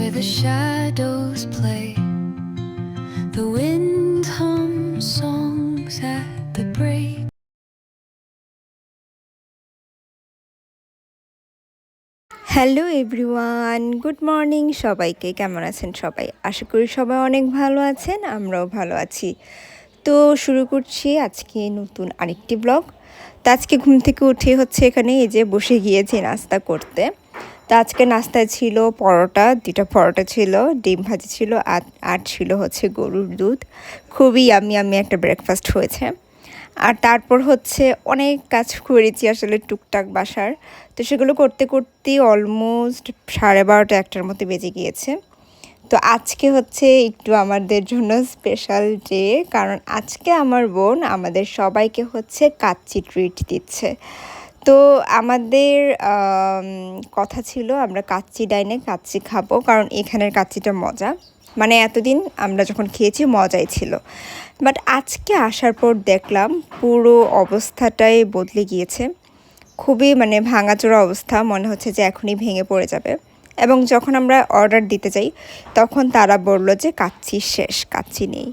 where the shadows play. The wind hums songs at the break. Hello everyone, good morning সবাইকে। কেমন আছেন সবাই? আশা করি সবাই অনেক ভালো আছেন, আমরাও ভালো আছি। তো শুরু করছি আজকে নতুন আরেকটি ব্লগ। তো আজকে ঘুম থেকে উঠে হচ্ছে এখানে এই যে বসে গিয়েছি নাস্তা করতে। তো আজকে নাস্তায় ছিল পরোটা, 2টা পরোটা ছিল, ডিম ভাজি ছিল, আর ছিল হচ্ছে গরুর দুধ। খুবই আমি একটা ব্রেকফাস্ট হয়েছে। আর তারপর হচ্ছে অনেক কাজ করেছি আসলে টুকটাক বাসার। তো সেগুলো করতে করতে অলমোস্ট 12:30 1টার মতো বেজে গিয়েছে। তো আজকে হচ্ছে একটু আমাদের জন্য স্পেশাল ডে, কারণ আজকে আমার বোন আমাদের সবাইকে হচ্ছে কাচ্চি ট্রিট দিচ্ছে। তো আমাদের কথা ছিল আমরা কাচ্চি ডাইনে কাচ্চি খাবো, কারণ এখানের কাচ্চিটা মজা। মানে এতদিন আমরা যখন খেয়েছি মজাই ছিল, বাট আজকে আসার পর দেখলাম পুরো অবস্থাটাই বদলে গিয়েছে। খুবই মানে ভাঙাচোরা অবস্থা, মনে হচ্ছে যে এখনই ভেঙে পড়ে যাবে। এবং যখন আমরা অর্ডার দিতে যাই তখন তারা বললো যে কাচ্চি শেষ, কাচ্চি নেই।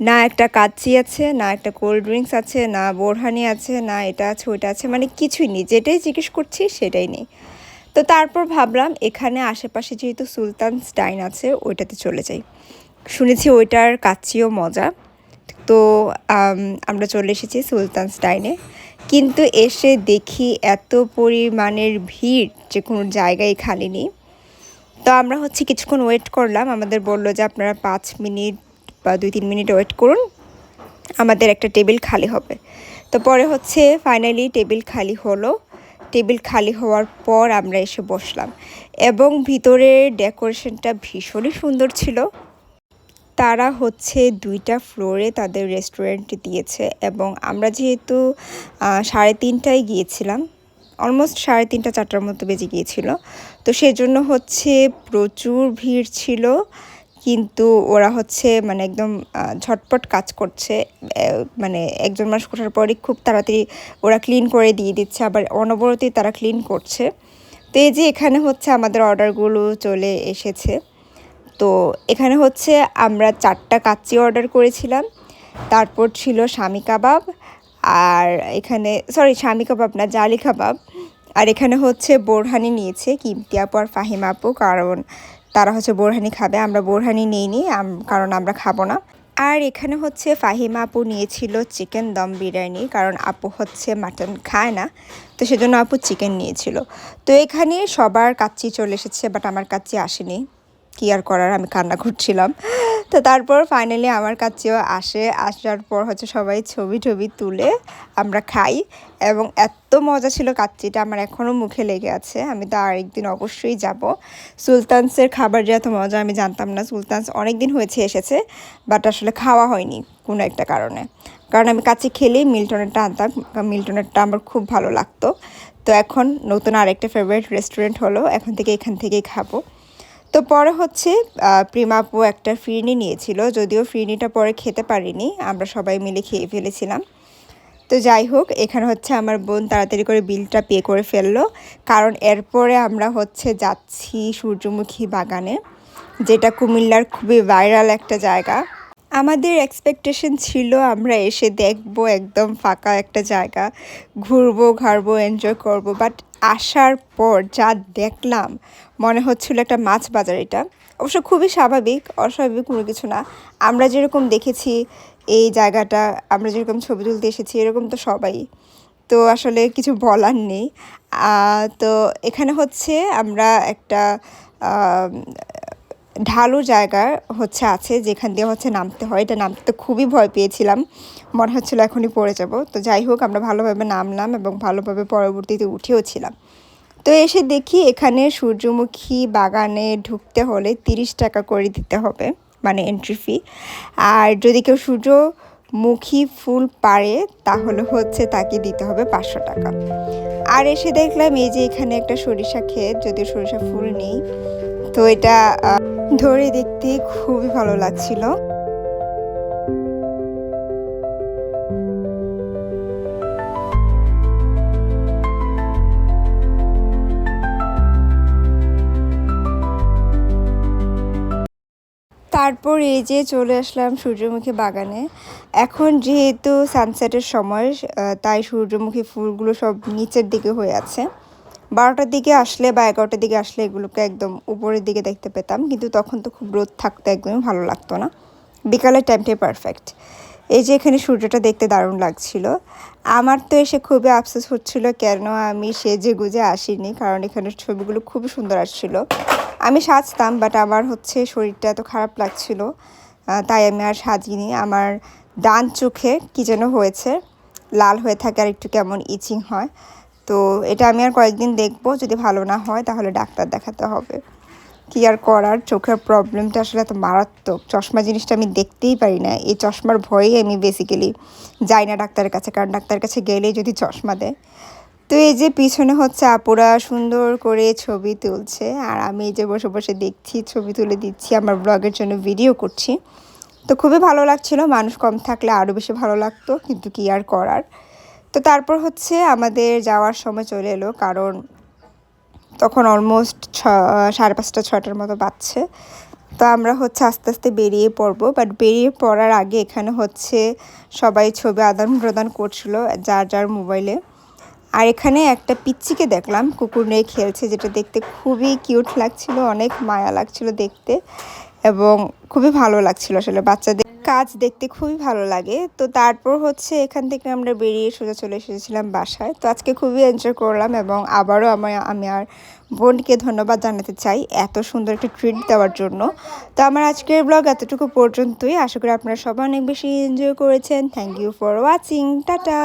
না একটা কাচ্চি আছে, না একটা কোল্ড ড্রিঙ্কস আছে, না বোরহানি আছে, না এটা আছে ওইটা আছে, মানে কিছুই নেই। যেটাই জিজ্ঞেস করছি সেটাই নেই। তো তারপর ভাবলাম এখানে আশেপাশে যেহেতু সুলতানস ডাইন আছে ওইটাতে চলে যাই। শুনেছি ওইটার কাচ্চিও মজা। তো আমরা চলে এসেছি সুলতানস ডাইনে, কিন্তু এসে দেখি এত পরিমাণের ভিড় যে কোনো জায়গায় খালি নেই। তো আমরা হচ্ছে কিছুক্ষণ ওয়েট করলাম, আমাদের বললো যে আপনারা 5 মিনিট বা 2-3 মিনিট ওয়েট করুন, আমাদের একটা টেবিল খালি হবে। তো পরে হচ্ছে ফাইনালি টেবিল খালি হলো। টেবিল খালি হওয়ার পর আমরা এসে বসলাম, এবং ভিতরের ডেকোরেশনটা ভীষণই সুন্দর ছিল। তারা হচ্ছে 2টা ফ্লোরে তাদের রেস্টুরেন্ট দিয়েছে, এবং আমরা যেহেতু 3:30টায় গিয়েছিলাম, অলমোস্ট 3:30 4টার মতো বেজে গিয়েছিল, তো সেজন্য হচ্ছে প্রচুর ভিড় ছিল। কিন্তু ওরা হচ্ছে মানে একদম ঝটপট কাজ করছে। মানে একজন মানুষ ওঠার পরই খুব তাড়াতাড়ি ওরা ক্লিন করে দিয়ে দিচ্ছে, আবার অনবরতই তারা ক্লিন করছে। তো এই যে এখানে হচ্ছে আমাদের অর্ডারগুলো চলে এসেছে। তো এখানে হচ্ছে আমরা 4টা কাচ্চি অর্ডার করেছিলাম, তারপর ছিল শামি কাবাব, আর এখানে শামি কাবাব না, জালি কাবাব। আর এখানে হচ্ছে বোরহানি নিয়েছে কিমতি আপু আর ফাহিমা আপু, কারণ তারা হচ্ছে বোরহানি খাবে। আমরা বোরহানি নিইনি কারণ আমরা খাবো না। আর এখানে হচ্ছে ফাহিমা আপু নিয়েছিল চিকেন দম বিরিয়ানি, কারণ আপু হচ্ছে মাটন খায় না, তো সেজন্য আপু চিকেন নিয়েছিল। তো এখানে সবার কাচ্চি চলে এসেছে, বাট আমার কাচ্চি আসেনি। কী আর করার, আমি কান্না করছিলাম। তো তারপর ফাইনালি আমার কাছেও আসার পর হচ্ছে সবাই ছবি তুলে আমরা খাই, এবং এত মজা ছিল কাচ্চিটা, আমার এখনও মুখে লেগে আছে। আমি তো আরেকদিন অবশ্যই যাব। সুলতানসের খাবার যে এত মজা আমি জানতাম না। সুলতানস অনেক দিন হয়েছে এসেছে, বাট আসলে খাওয়া হয়নি কোনো একটা কারণে। কারণ আমি কাচ্চি খেলেই মিল্টনেরটা আনতাম, মিল্টনেরটা আমার খুব ভালো লাগতো। তো এখন নতুন আরেকটা ফেভারিট রেস্টুরেন্ট হলো, এখন থেকে এখান থেকেই খাবো। তো পরে হচ্ছে প্রিমা আপু একটা ফিরনি নিয়েছিল, যদিও ফিরনিটা পরে খেতে পারিনি, আমরা সবাই মিলে খেয়ে ফেলেছিলাম। তো যাই হোক, এখানে হচ্ছে আমার বোন তাড়াতাড়ি করে বিলটা পে করে ফেললো, কারণ এরপরে আমরা হচ্ছে যাচ্ছি সূর্যমুখী বাগানে, যেটা কুমিল্লার খুবই ভাইরাল একটা জায়গা। আমাদের এক্সপেকটেশন ছিল আমরা এসে দেখবো একদম ফাঁকা একটা জায়গা, ঘাড়বো এনজয় করব, বাট আসার পর যা দেখলাম মনে হচ্ছিল একটা মাছ বাজার। এটা অবশ্য খুবই স্বাভাবিক, অস্বাভাবিক কোনো কিছু না। আমরা যেরকম দেখেছি এই জায়গাটা, আমরা যেরকম ছবি তুলতে এসেছি এরকম তো সবাই, তো আসলে কিছু বলার নেই। তো এখানে হচ্ছে আমরা একটা ঢালু জায়গা হচ্ছে আছে, যেখান দিয়ে হচ্ছে নামতে হয়। এটা নামতে তো খুবই ভয় পেয়েছিলাম, মনে হচ্ছিলো এখনই পড়ে যাব। তো যাই হোক, আমরা ভালোভাবে নামলাম এবং ভালোভাবে পরবর্তীতে উঠেও ছিলাম। তো এসে দেখি এখানে সূর্যমুখী বাগানে ঢুকতে হলে 30 টাকা করে দিতে হবে, মানে এন্ট্রি ফি। আর যদি কেউ সূর্যমুখী ফুল পারে তাহলে হচ্ছে তাকে দিতে হবে 500 টাকা। আর এসে দেখলাম এই যে এখানে একটা সরিষা ক্ষেত, যদিও সরিষা ফুল নেই। তো এটা ধরে দেখতে খুবই ভালো লাগছিল। তারপর এই যে চলে আসলাম সূর্যমুখী বাগানে। এখন যেহেতু সানসেটের সময় তাই সূর্যমুখী ফুলগুলো সব নিচের দিকে হয়ে আছে। 12টার দিকে আসলে বা 11টার দিকে আসলে এগুলোকে একদম উপরের দিকে দেখতে পেতাম, কিন্তু তখন তো খুব রোদ থাকতো, একদমই ভালো লাগতো না। বিকালের টাইমটাই পারফেক্ট। এই যে এখানে সূর্যটা দেখতে দারুণ লাগছিল। আমার তো এসে খুবই আফসোস হচ্ছিল কেন আমি সেজে গুজে আসিনি, কারণ এখানে ছবিগুলো খুবই সুন্দর আসছিল। আমি সাজতাম, বাট আমার হচ্ছে শরীরটা এত খারাপ লাগছিল, তাই আমি আর সাজিনি। আমার ডান চোখে কী যেন হয়েছে, লাল হয়ে থাকে আর একটু কেমন ইচিং হয়। তো এটা আমি আর কয়েকদিন দেখবো, যদি ভালো না হয় তাহলে ডাক্তার দেখাতে হবে। কি আর করার, চোখের প্রবলেমটা আসলে এত মারাত্মক, চশমা জিনিসটা আমি দেখতেই পারি না। এই চশমার ভয়েই আমি বেসিক্যালি যাই না ডাক্তারের কাছে, কারণ ডাক্তারের কাছে গেলেই যদি চশমা দেয়। তো এই যে পিছনে হচ্ছে আপুরা সুন্দর করে ছবি তুলছে, আর আমি এই যে বসে বসে দেখছি, ছবি তুলে দিচ্ছি, আমার ব্লগের জন্য ভিডিও করছি। তো খুবই ভালো লাগছিল, মানুষ কম থাকলে আরও বেশি ভালো লাগতো, কিন্তু কি আর করার। তো তারপর হচ্ছে আমাদের যাওয়ার সময় চলে এলো, কারণ তখন অলমোস্ট 5:30 6টার মতো বাজছে। তো আমরা হচ্ছে আস্তে আস্তে বেরিয়ে পড়বো, বাট বেরিয়ে পড়ার আগে এখানে হচ্ছে সবাই ছবি আদান প্রদান করছিল যার যার মোবাইলে। আর এখানে একটা পিচ্চিকে দেখলাম কুকুর নিয়ে খেলছে, যেটা দেখতে খুবই কিউট লাগছিল, অনেক মায়া লাগছিল দেখতে, এবং খুবই ভালো লাগছিল। আসলে বাচ্চাদের কাজ দেখতে খুবই ভালো লাগে। তো তারপর হচ্ছে এখান থেকে আমরা বেরিয়ে সোজা চলে এসেছিলাম বাসায়। তো আজকে খুবই এনজয় করলাম, এবং আবারও আমি আর বোনকে ধন্যবাদ জানাতে চাই এত সুন্দর একটা ট্রিট দেওয়ার জন্য। তো আমার আজকের ব্লগ এতটুকু পর্যন্তই। আশা করি আপনারা সবাই অনেক বেশি এনজয় করেছেন। Thank you for watching. Tata.